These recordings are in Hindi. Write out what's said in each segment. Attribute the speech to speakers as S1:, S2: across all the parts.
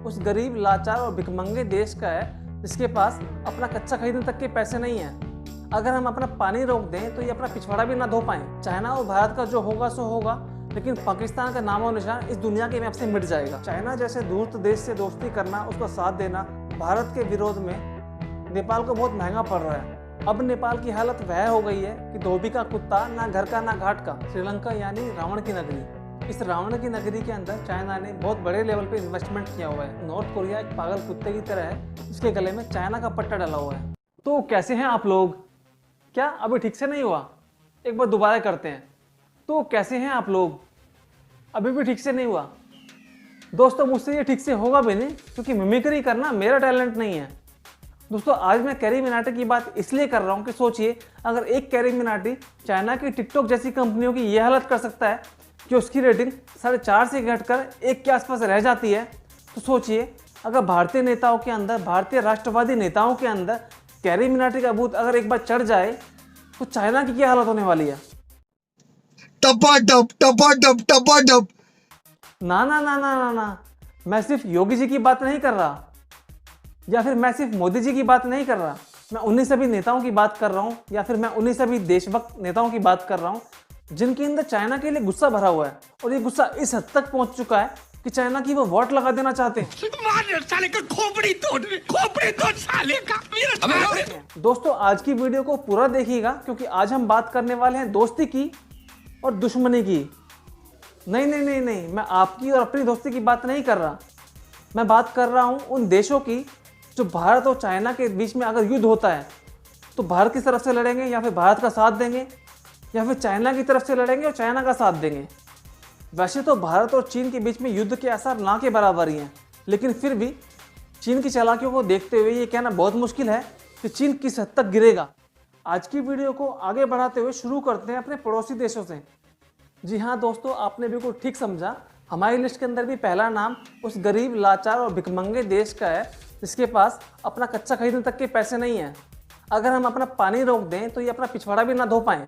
S1: उस गरीब, लाचार और भिखमंगे देश का है जिसके पास अपना कच्चा खरीदने तक के पैसे नहीं है। अगर हम अपना पानी रोक दें तो ये अपना पिछवाड़ा भी ना धो पाएं। चाइना और भारत का जो होगा सो होगा, लेकिन पाकिस्तान का नामो निशान इस दुनिया के मैप से मिट जाएगा। चाइना जैसे धूर्त देश से दोस्ती करना, उसका साथ देना भारत के विरोध में नेपाल को बहुत महंगा पड़ रहा है। अब नेपाल की हालत वह हो गई है कि धोबी का कुत्ता, ना घर का ना घाट का। श्रीलंका यानी रावण की नगरी। इस रावण की नगरी के अंदर चाइना ने बहुत बड़े लेवल पे इन्वेस्टमेंट किया हुआ है। नॉर्थ कोरिया एक पागल कुत्ते की तरह है, उसके गले में चाइना का पट्टा डाला हुआ है। तो कैसे हैं आप लोग? क्या अभी ठीक से नहीं हुआ? एक बार दोबारा करते हैं। तो कैसे हैं आप लोग? अभी भी ठीक से नहीं हुआ? दोस्तों, मुझसे ये ठीक से होगा भी नहीं, क्योंकि मिमिक्री करना मेरा टैलेंट नहीं है। दोस्तों, आज मैं कैरी मिनाटी की बात इसलिए कर रहा हूँ कि सोचिए, अगर एक कैरी मिनाटी चाइना की टिकटॉक जैसी कंपनियों की यह हालत कर सकता है कि उसकी रेटिंग 4.5 से घटकर 1 के आसपास रह जाती है, तो सोचिए अगर भारतीय नेताओं के अंदर, भारतीय राष्ट्रवादी नेताओं के अंदर कैरी मिनाटी का भूत अगर एक बार चढ़ जाए तो चाइना की क्या हालत होने वाली है।
S2: टपाटप टपाटप टपाटप।
S1: ना ना ना ना ना ना, मैं सिर्फ योगी जी की बात नहीं कर रहा, या फिर मैं सिर्फ मोदी जी की बात नहीं कर रहा। मैं उन्हीं सभी नेताओं की बात कर रहा हूँ, या फिर मैं उन्हीं सभी देशभक्त नेताओं की बात कर रहा हूँ जिनके अंदर चाइना के लिए गुस्सा भरा हुआ है। और ये गुस्सा इस हद तक पहुंच चुका है कि चाइना की वो वोट लगा देना चाहते हैं।
S2: साले का खोपड़ी तोड़ साले का।
S1: दोस्तों, आज की वीडियो को पूरा देखिएगा, क्योंकि आज हम बात करने वाले हैं दोस्ती की और दुश्मनी की। नहीं नहीं नहीं नहीं, मैं आपकी और अपनी दोस्ती की बात नहीं कर रहा। मैं बात कर रहा हूं उन देशों की जो भारत और चाइना के बीच में अगर युद्ध होता है तो भारत की तरफ से लड़ेंगे, या फिर भारत का साथ देंगे, या फिर चाइना की तरफ से लड़ेंगे और चाइना का साथ देंगे। वैसे तो भारत और चीन के बीच में युद्ध के आसार ना के बराबर ही हैं, लेकिन फिर भी चीन की चालाकियों को देखते हुए ये कहना बहुत मुश्किल है कि चीन किस हद तक गिरेगा। आज की वीडियो को आगे बढ़ाते हुए शुरू करते हैं अपने पड़ोसी देशों से। जी हाँ दोस्तों, आपने बिल्कुल ठीक समझा। हमारी लिस्ट के अंदर भी पहला नाम उस गरीब, लाचार और भिखमंगे देश का है जिसके पास अपना कच्चा खरीदने तक के पैसे नहीं है। अगर हम अपना पानी रोक दें तो ये अपना पिछवाड़ा भी ना धो पाएं।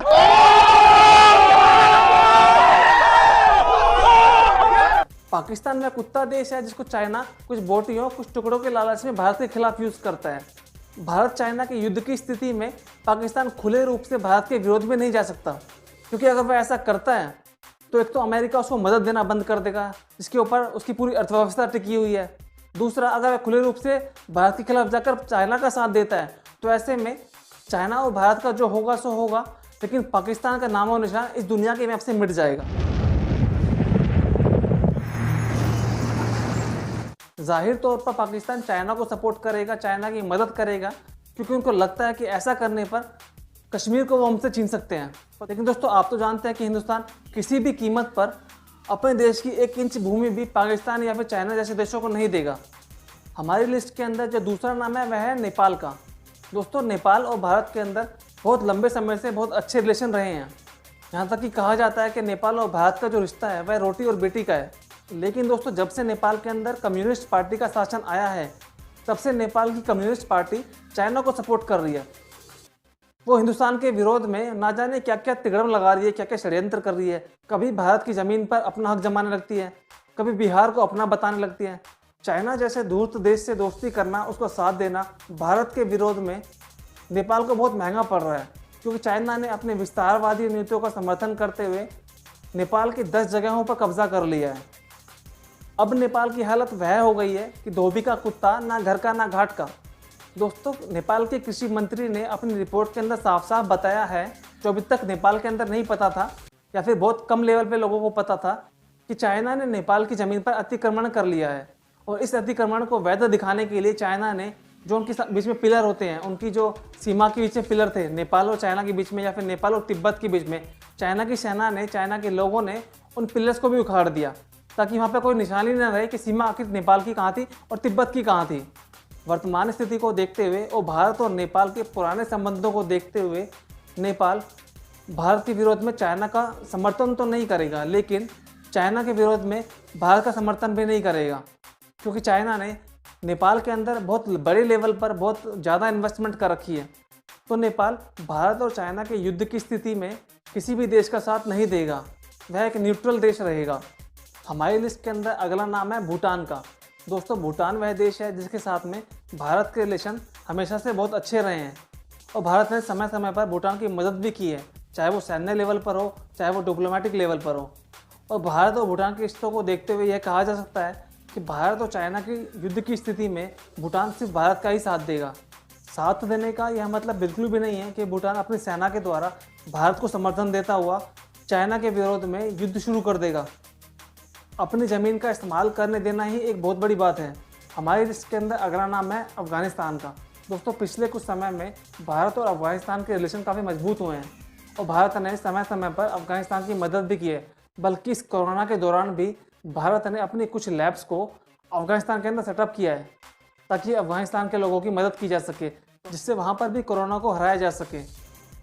S1: पाकिस्तान में कुत्ता देश है जिसको चाइना कुछ बोटियों, कुछ टुकड़ों के लालच में भारत के खिलाफ यूज करता है। भारत चाइना के युद्ध की स्थिति में पाकिस्तान खुले रूप से भारत के विरोध में नहीं जा सकता, क्योंकि अगर वह ऐसा करता है तो एक तो अमेरिका उसको मदद देना बंद कर देगा, जिसके ऊपर उसकी पूरी अर्थव्यवस्था टिकी हुई है। दूसरा, अगर वह खुले रूप से भारत के खिलाफ जाकर चाइना का साथ देता है तो ऐसे में चाइना और भारत का जो होगा सो होगा, लेकिन पाकिस्तान का नामो निशान इस दुनिया के मैप से मिट जाएगा। जाहिर तौर पर पाकिस्तान चाइना को सपोर्ट करेगा, चाइना की मदद करेगा, क्योंकि उनको लगता है कि ऐसा करने पर कश्मीर को वो हमसे छीन सकते हैं। लेकिन दोस्तों, आप तो जानते हैं कि हिंदुस्तान किसी भी कीमत पर अपने देश की 1 इंच भूमि भी पाकिस्तान या फिर चाइना जैसे देशों को नहीं देगा। हमारी लिस्ट के अंदर जो दूसरा नाम है वह है नेपाल का। दोस्तों, नेपाल और भारत के अंदर बहुत लंबे समय से बहुत अच्छे रिलेशन रहे हैं। यहाँ तक कि कहा जाता है कि नेपाल और भारत का जो रिश्ता है वह रोटी और बेटी का है। लेकिन दोस्तों, जब से नेपाल के अंदर कम्युनिस्ट पार्टी का शासन आया है, तब से नेपाल की कम्युनिस्ट पार्टी चाइना को सपोर्ट कर रही है। वो हिंदुस्तान के विरोध में ना जाने क्या क्या तिगड़म लगा रही है, क्या क्या षड्यंत्र कर रही है। कभी भारत की ज़मीन पर अपना हक जमाने लगती है, कभी बिहार को अपना बताने लगती है। चाइना जैसे धूर्त देश से दोस्ती करना, उसका साथ देना भारत के विरोध में नेपाल को बहुत महंगा पड़ रहा है, क्योंकि चाइना ने अपने विस्तारवादी नीतियों का समर्थन करते हुए नेपाल की 10 जगहों पर कब्जा कर लिया है। अब नेपाल की हालत वह हो गई है कि धोबी का कुत्ता, ना घर का ना घाट का। दोस्तों, नेपाल के कृषि मंत्री ने अपनी रिपोर्ट के अंदर साफ साफ बताया है, जो अभी तक नेपाल के अंदर नहीं पता था, या फिर बहुत कम लेवल पे लोगों को पता था, कि चाइना ने नेपाल की ज़मीन पर अतिक्रमण कर लिया है। और इस अतिक्रमण को वैध दिखाने के लिए चाइना ने जो उनके बीच में पिलर होते हैं, उनकी जो सीमा के बीच में पिलर थे नेपाल और चाइना के बीच में, या फिर नेपाल और तिब्बत के बीच में, चाइना की सेना ने, चाइना के लोगों ने उन पिलर्स को भी उखाड़ दिया, ताकि वहाँ पे कोई निशानी न रहे कि सीमा आखिर नेपाल की कहाँ थी और तिब्बत की कहाँ थी। वर्तमान स्थिति को देखते हुए और भारत और नेपाल के पुराने संबंधों को देखते हुए नेपाल भारत के विरोध में चाइना का समर्थन तो नहीं करेगा, लेकिन चाइना के विरोध में भारत का समर्थन भी नहीं करेगा, क्योंकि चाइना ने नेपाल के अंदर बहुत बड़े लेवल पर बहुत ज़्यादा इन्वेस्टमेंट कर रखी है। तो नेपाल भारत और चाइना के युद्ध की स्थिति में किसी भी देश का साथ नहीं देगा, वह एक न्यूट्रल देश रहेगा। हमारी लिस्ट के अंदर अगला नाम है भूटान का। दोस्तों भूटान वह देश है जिसके साथ में भारत के रिलेशन हमेशा से बहुत अच्छे रहे हैं और भारत ने समय समय पर भूटान की मदद भी की है, चाहे वो सैन्य लेवल पर हो चाहे वो डिप्लोमेटिक लेवल पर हो। और भारत और भूटान के रिश्तों को देखते हुए यह कहा जा सकता है कि भारत और चाइना की युद्ध की स्थिति में भूटान सिर्फ भारत का ही साथ देगा। साथ देने का यह मतलब बिल्कुल भी नहीं है कि भूटान अपनी सेना के द्वारा भारत को समर्थन देता हुआ चाइना के विरोध में युद्ध शुरू कर देगा। अपनी ज़मीन का इस्तेमाल करने देना ही एक बहुत बड़ी बात है। हमारी लिस्ट के अंदर अगला नाम है अफ़गानिस्तान का। दोस्तों पिछले कुछ समय में भारत और अफ़गानिस्तान के रिलेशन काफ़ी मजबूत हुए हैं और भारत ने समय समय पर अफ़गानिस्तान की मदद भी की है। बल्कि इस कोरोना के दौरान भी भारत ने अपनी कुछ लैब्स को अफ़गानिस्तान के अंदर सेटअप किया है ताकि अफ़गानिस्तान के लोगों की मदद की जा सके, जिससे वहाँ पर भी कोरोना को हराया जा सके।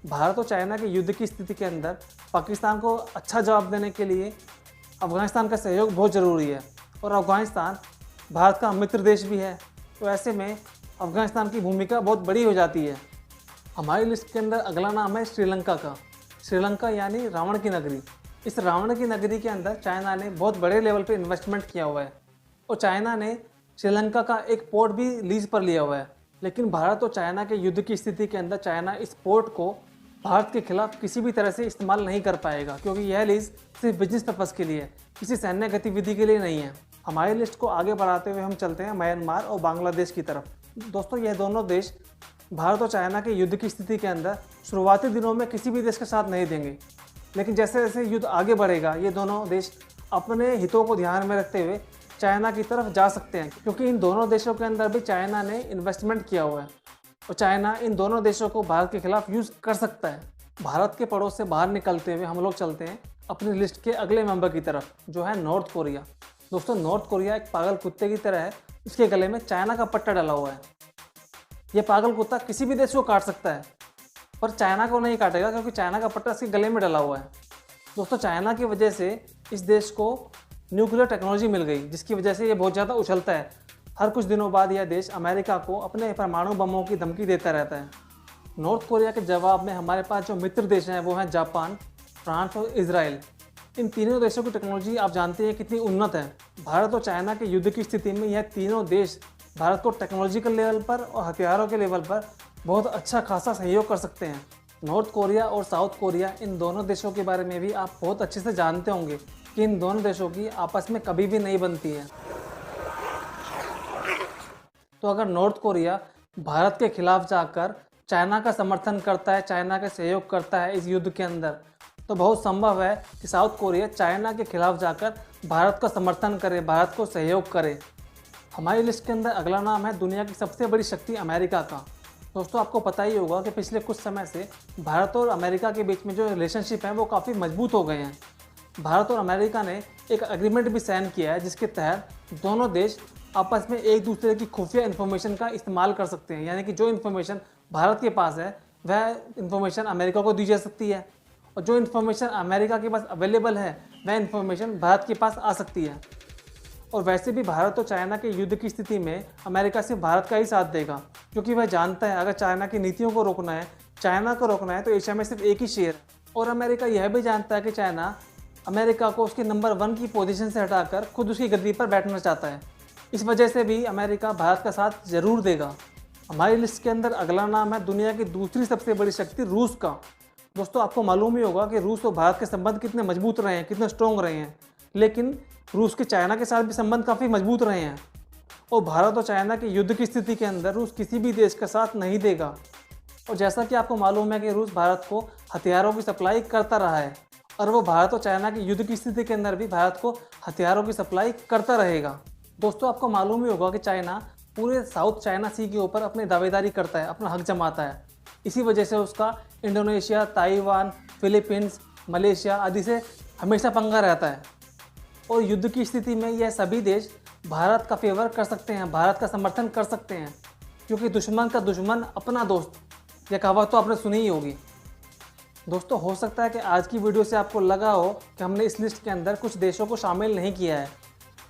S1: भारत और चाइना के युद्ध की स्थिति के अंदर पाकिस्तान को अच्छा जवाब देने के लिए अफ़गानिस्तान का सहयोग बहुत ज़रूरी है और अफ़गानिस्तान भारत का मित्र देश भी है, तो ऐसे में अफ़गानिस्तान की भूमिका बहुत बड़ी हो जाती है। हमारी लिस्ट के अंदर अगला नाम है श्रीलंका का। श्रीलंका यानी रावण की नगरी। इस रावण की नगरी के अंदर चाइना ने बहुत बड़े लेवल पे इन्वेस्टमेंट किया हुआ है और चाइना ने श्रीलंका का एक पोर्ट भी लीज पर लिया हुआ है। लेकिन भारत और चाइना के युद्ध की स्थिति के अंदर चाइना इस पोर्ट को भारत के खिलाफ किसी भी तरह से इस्तेमाल नहीं कर पाएगा, क्योंकि यह लीज सिर्फ बिजनेस पर्पज़ के लिए, किसी सैन्य गतिविधि के लिए नहीं है। हमारी लिस्ट को आगे बढ़ाते हुए हम चलते हैं म्यांमार और बांग्लादेश की तरफ। दोस्तों यह दोनों देश भारत और चाइना के युद्ध की स्थिति के अंदर शुरुआती दिनों में किसी भी देश का साथ नहीं देंगे, लेकिन जैसे जैसे युद्ध आगे बढ़ेगा ये दोनों देश अपने हितों को ध्यान में रखते हुए चाइना की तरफ जा सकते हैं, क्योंकि इन दोनों देशों के अंदर भी चाइना ने इन्वेस्टमेंट किया हुआ है और चाइना इन दोनों देशों को भारत के खिलाफ यूज़ कर सकता है। भारत के पड़ोस से बाहर निकलते हुए हम लोग चलते हैं अपनी लिस्ट के अगले मेंबर की तरफ, जो है नॉर्थ कोरिया। दोस्तों नॉर्थ कोरिया एक पागल कुत्ते की तरह है, इसके गले में चाइना का पट्टा डला हुआ है। यह पागल कुत्ता किसी भी देश को काट सकता है पर चाइना को नहीं काटेगा, क्योंकि चाइना का पट्टा इसके गले में डला हुआ है। दोस्तों चाइना की वजह से इस देश को न्यूक्लियर टेक्नोलॉजी मिल गई, जिसकी वजह से ये बहुत ज़्यादा उछलता है। हर कुछ दिनों बाद यह देश अमेरिका को अपने परमाणु बमों की धमकी देता रहता है। नॉर्थ कोरिया के जवाब में हमारे पास जो मित्र देश हैं वो हैं जापान, फ्रांस और इजराइल। इन तीनों देशों की टेक्नोलॉजी आप जानते हैं कितनी उन्नत है। भारत और चाइना के युद्ध की स्थिति में यह तीनों देश भारत को टेक्नोलॉजिकल लेवल पर और हथियारों के लेवल पर बहुत अच्छा खासा सहयोग कर सकते हैं। नॉर्थ कोरिया और साउथ कोरिया, इन दोनों देशों के बारे में भी आप बहुत अच्छे से जानते होंगे कि इन दोनों देशों की आपस में कभी भी नहीं बनती है। तो अगर नॉर्थ कोरिया भारत के खिलाफ जाकर चाइना का समर्थन करता है, चाइना का सहयोग करता है इस युद्ध के अंदर, तो बहुत संभव है कि साउथ कोरिया चाइना के खिलाफ जाकर भारत का समर्थन करे, भारत को सहयोग करे। हमारी लिस्ट के अंदर अगला नाम है दुनिया की सबसे बड़ी शक्ति अमेरिका का। दोस्तों आपको पता ही होगा कि पिछले कुछ समय से भारत और अमेरिका के बीच में जो रिलेशनशिप है वो काफ़ी मजबूत हो गए हैं। भारत और अमेरिका ने एक एग्रीमेंट भी साइन किया है, जिसके तहत दोनों देश आपस में एक दूसरे की खुफिया इन्फॉर्मेशन का इस्तेमाल कर सकते हैं। यानी कि जो इन्फॉर्मेशन भारत के पास है वह इन्फॉर्मेशन अमेरिका को दी जा सकती है और जो इन्फॉर्मेशन अमेरिका के पास अवेलेबल है वह इन्फॉर्मेशन भारत के पास आ सकती है। और वैसे भी भारत और चाइना के युद्ध की स्थिति में अमेरिका सिर्फ भारत का ही साथ देगा, क्योंकि वह जानता है अगर चाइना की नीतियों को रोकना है, चाइना को रोकना है, तो एशिया में सिर्फ एक ही शेर है। और अमेरिका यह भी जानता है कि चाइना अमेरिका को उसके नंबर 1 की पोजीशन से हटाकर खुद उसकी गद्दी पर बैठना चाहता है। इस वजह से भी अमेरिका भारत का साथ जरूर देगा। हमारी लिस्ट के अंदर अगला नाम है दुनिया की दूसरी सबसे बड़ी शक्ति रूस का। दोस्तों आपको मालूम ही होगा कि रूस और भारत के संबंध कितने मजबूत रहे हैं, कितने स्ट्रॉन्ग रहे हैं, लेकिन रूस के चाइना के साथ भी संबंध काफ़ी मजबूत रहे हैं। और भारत और चाइना के युद्ध की स्थिति के अंदर रूस किसी भी देश का साथ नहीं देगा। और जैसा कि आपको मालूम है कि रूस भारत को हथियारों की सप्लाई करता रहा है और वो भारत और चाइना की युद्ध की स्थिति के अंदर भी भारत को हथियारों की सप्लाई करता रहेगा। दोस्तों आपको मालूम ही होगा कि चाइना पूरे साउथ चाइना सी के ऊपर अपनी दावेदारी करता है, अपना हक जमाता है। इसी वजह से उसका इंडोनेशिया, ताइवान, फिलीपींस, मलेशिया आदि से हमेशा पंगा रहता है। और युद्ध की स्थिति में यह सभी देश भारत का फेवर कर सकते हैं, भारत का समर्थन कर सकते हैं, क्योंकि दुश्मन का दुश्मन अपना दोस्त, यह कहावत तो आपने सुनी ही होगी। दोस्तों हो सकता है कि आज की वीडियो से आपको लगा हो कि हमने इस लिस्ट के अंदर कुछ देशों को शामिल नहीं किया है,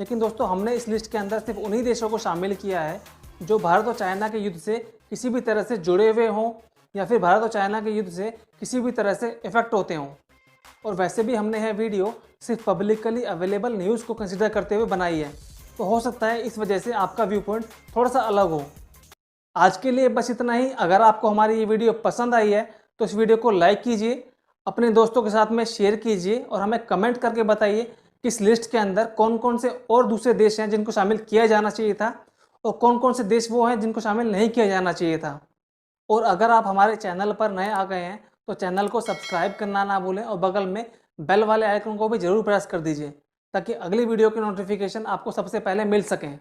S1: लेकिन दोस्तों हमने इस लिस्ट के अंदर सिर्फ उन्हीं देशों को शामिल किया है जो भारत और चाइना के युद्ध से किसी भी तरह से जुड़े हुए हों या फिर भारत और चाइना के युद्ध से किसी भी तरह से इफेक्ट होते हों। और वैसे भी हमने यह वीडियो सिर्फ पब्लिकली अवेलेबल न्यूज़ को कंसिडर करते हुए बनाई है, तो हो सकता है इस वजह से आपका व्यू पॉइंट थोड़ा सा अलग हो। आज के लिए बस इतना ही। अगर आपको हमारी ये वीडियो पसंद आई है तो इस वीडियो को लाइक कीजिए, अपने दोस्तों के साथ में शेयर कीजिए और हमें कमेंट करके बताइए कि इस लिस्ट के अंदर कौन कौन से और दूसरे देश हैं जिनको शामिल किया जाना चाहिए था और कौन कौन से देश वो हैं जिनको शामिल नहीं किया जाना चाहिए था। और अगर आप हमारे चैनल पर नए आ गए हैं तो चैनल को सब्सक्राइब करना ना भूलें और बगल में बेल वाले आइकन को भी जरूर प्रेस कर दीजिए ताकि अगली वीडियो की नोटिफिकेशन आपको सबसे पहले मिल सकें।